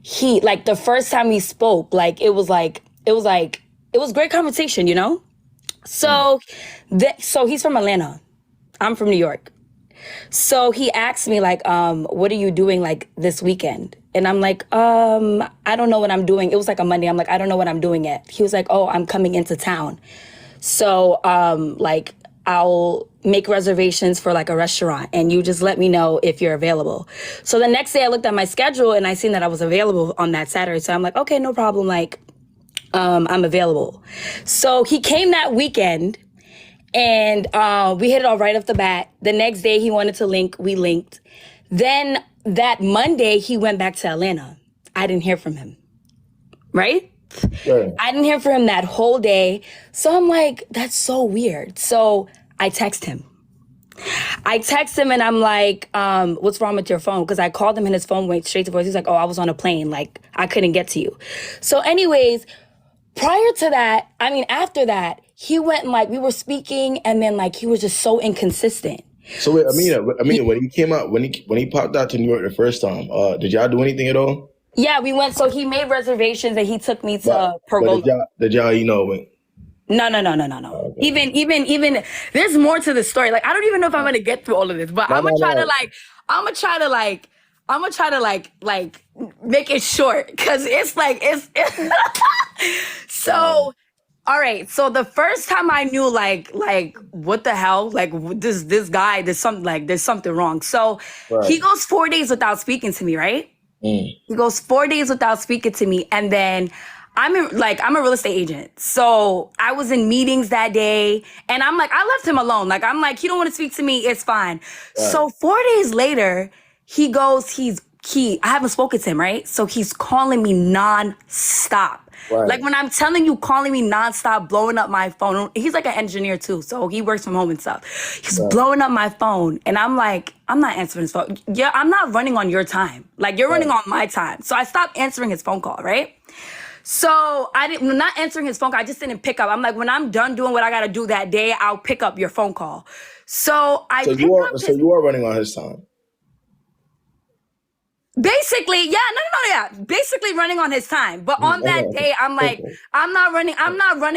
he like the first time we spoke, like it was great conversation, you know? So so he's from Atlanta. I'm from New York. So he asked me like, what are you doing like this weekend? And I'm like, I don't know what I'm doing. It was like a Monday. I'm like, I don't know what I'm doing yet. He was like, oh, I'm coming into town. So like I'll make reservations for like a restaurant and you just let me know if you're available. So the next day I looked at my schedule and I seen that I was available on that Saturday. So I'm like, okay, no problem. Like, I'm available. So he came that weekend and we hit it all right off the bat. The next day he wanted to link, we linked. Then that Monday he went back to Atlanta. I didn't hear from him, right? Right. I didn't hear from him that whole day. So I'm like, that's so weird. So I text him. And I'm like, what's wrong with your phone? Because I called him and his phone went straight to voice. He's like, oh, I was on a plane. Like, I couldn't get to you. So anyways, prior to that, after that, he went and like, we were speaking and then like, he was just so inconsistent. So wait, Amina, when he came out, when he popped out to New York the first time, did y'all do anything at all? Yeah, we went. So he made reservations and he took me to Pergola. Did y'all, went? No. Okay. Even there's more to the story. Like I don't even know if I'm gonna get through all of this, but I'm gonna try to make it short because it's so. All right, so the first time I knew like what the hell, like this guy, there's something wrong. So He goes 4 days without speaking to me, right? He goes 4 days without speaking to me, and then I'm a real estate agent. So I was in meetings that day, and I'm like, I left him alone. Like I'm like, he don't want to speak to me, it's fine. Right. So 4 days later, he goes, I haven't spoken to him, right? So he's calling me nonstop. Right. Like when I'm telling you, calling me nonstop, blowing up my phone. He's like an engineer too, so he works from home and stuff. He's blowing up my phone, and I'm like, I'm not answering his phone. Yeah, I'm not running on your time. Like you're running on my time. So I stopped answering his phone call, right? So not answering his phone call. I just didn't pick up. I'm like, when I'm done doing what I gotta do that day, I'll pick up your phone call. So you are running on his time. Basically, yeah. Basically running on his time. But on that day, I'm like, I'm not running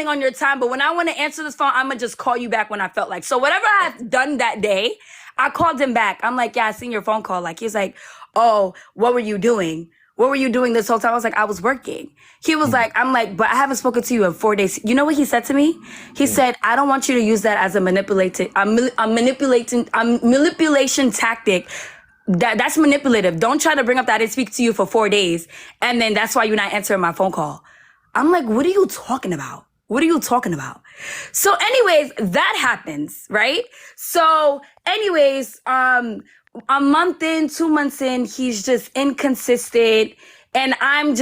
on your time. But when I want to answer this phone, I'm going to just call you back when I felt like. So whatever I had done that day, I called him back. I'm like, yeah, I seen your phone call. Like, he's like, oh, what were you doing? What were you doing this whole time? I was like, I was working. He was like, I'm like, but I haven't spoken to you in 4 days. You know what he said to me? He said, I don't want you to use that as a manipulation tactic. That's manipulative. Don't try to bring up that I didn't speak to you for 4 days, and then that's why you're not answering my phone call. I'm like, what are you talking about? What are you talking about? So anyways, that happens, right? So anyways, a month in, 2 months in, he's just inconsistent. And I don't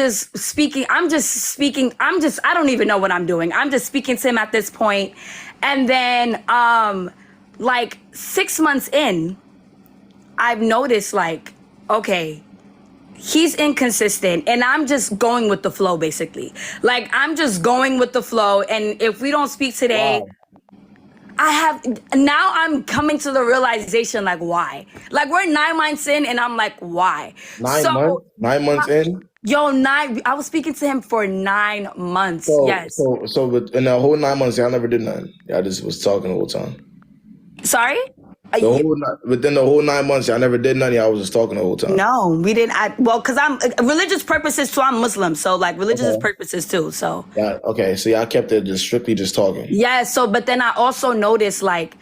even know what I'm doing. I'm just speaking to him at this point. And then, like 6 months in, I've noticed like, okay, he's inconsistent and I'm just going with the flow, basically. Like, I'm just going with the flow. And if we don't speak today, wow. I'm coming to the realization, like, why? Like, we're 9 months in and I'm like, why? 9 months in? Yo, I was speaking to him for 9 months. Yes. So in the whole 9 months, y'all never did nothing. Y'all just was talking the whole time. Sorry? Within the whole 9 months, y'all never did nothing. I was just talking the whole time. No, we didn't. Because I'm religious purposes too. I'm Muslim, so like religious purposes too. So yeah, okay. So y'all kept it just strictly just talking. Yeah. So, but then I also noticed like,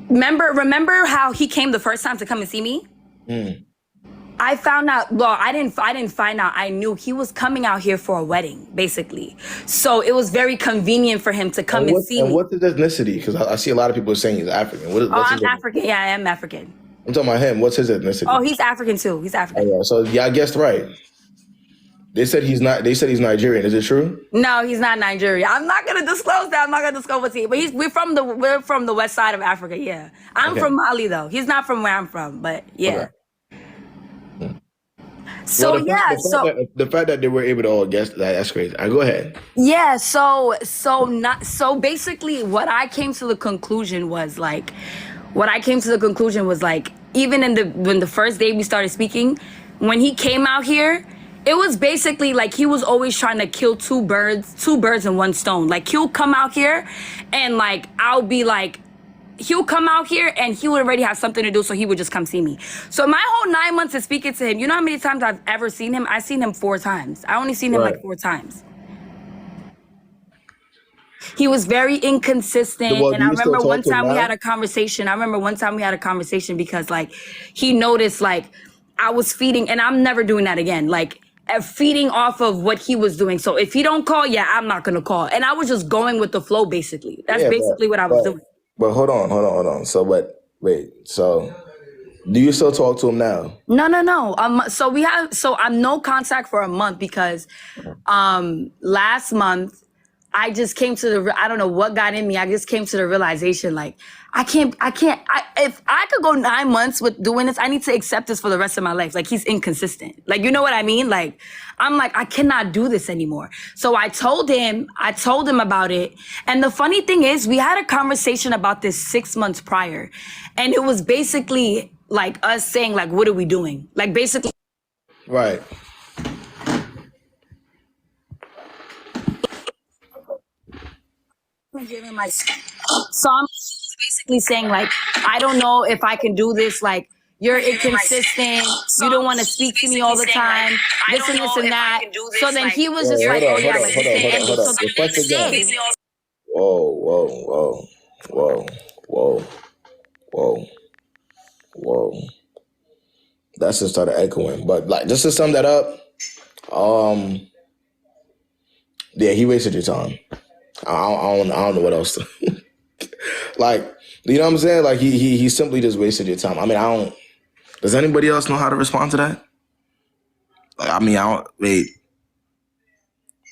remember how he came the first time to come and see me? I found out. Well, I didn't find out. I knew he was coming out here for a wedding, basically. So it was very convenient for him to come and see me. And what's his ethnicity? Because I see a lot of people saying he's African. I'm African. Yeah, I am African. I'm talking about him. What's his ethnicity? Oh, he's African too. He's African. Oh, yeah. So yeah, I guessed right. They said he's not. They said he's Nigerian. Is it true? No, he's not Nigerian. I'm not gonna disclose that. I'm not gonna disclose what's he. But we're from the west side of Africa. Yeah, I'm from Mali though. He's not from where I'm from, but yeah. Okay. So the fact that they were able to all guess that's crazy. All right, go ahead. Yeah. So basically, what I came to the conclusion was even when the first day we started speaking, when he came out here, it was basically like he was always trying to kill two birds in one stone. Like he'll come out here and like I'll be like, he'll come out here and he would already have something to do, so he would just come see me. So my whole 9 months of speaking to him, you know how many times I've ever seen him? I've seen him 4 times. I only seen him like 4 times. He was very inconsistent. Well, and I remember one time we had a conversation. Because like he noticed like I was feeding, and I'm never doing that again. Like feeding off of what he was doing. So if he don't call, yeah, I'm not gonna call. And I was just going with the flow, basically. That's basically what I was doing. But hold on. So wait. So do you still talk to him now? No. So I'm no contact for a month because last month I just came to I don't know what got in me. I just came to the realization like if I could go 9 months with doing this, I need to accept this for the rest of my life. Like he's inconsistent. Like, you know what I mean? Like, I'm like, I cannot do this anymore. So I told him about it. And the funny thing is we had a conversation about this 6 months prior. And it was basically like us saying like, what are we doing? Like basically. Right. So I'm basically saying like, I don't know if I can do this. Like, you're inconsistent. You don't want to speak to me all the time. This and this and that. So then he was just like, oh yeah, like Whoa. That's just started echoing. But like, just to sum that up, yeah, he wasted your time. I don't know what else to like, you know what I'm saying? Like he simply just wasted your time. I mean, does anybody else know how to respond to that? Like, I mean, wait.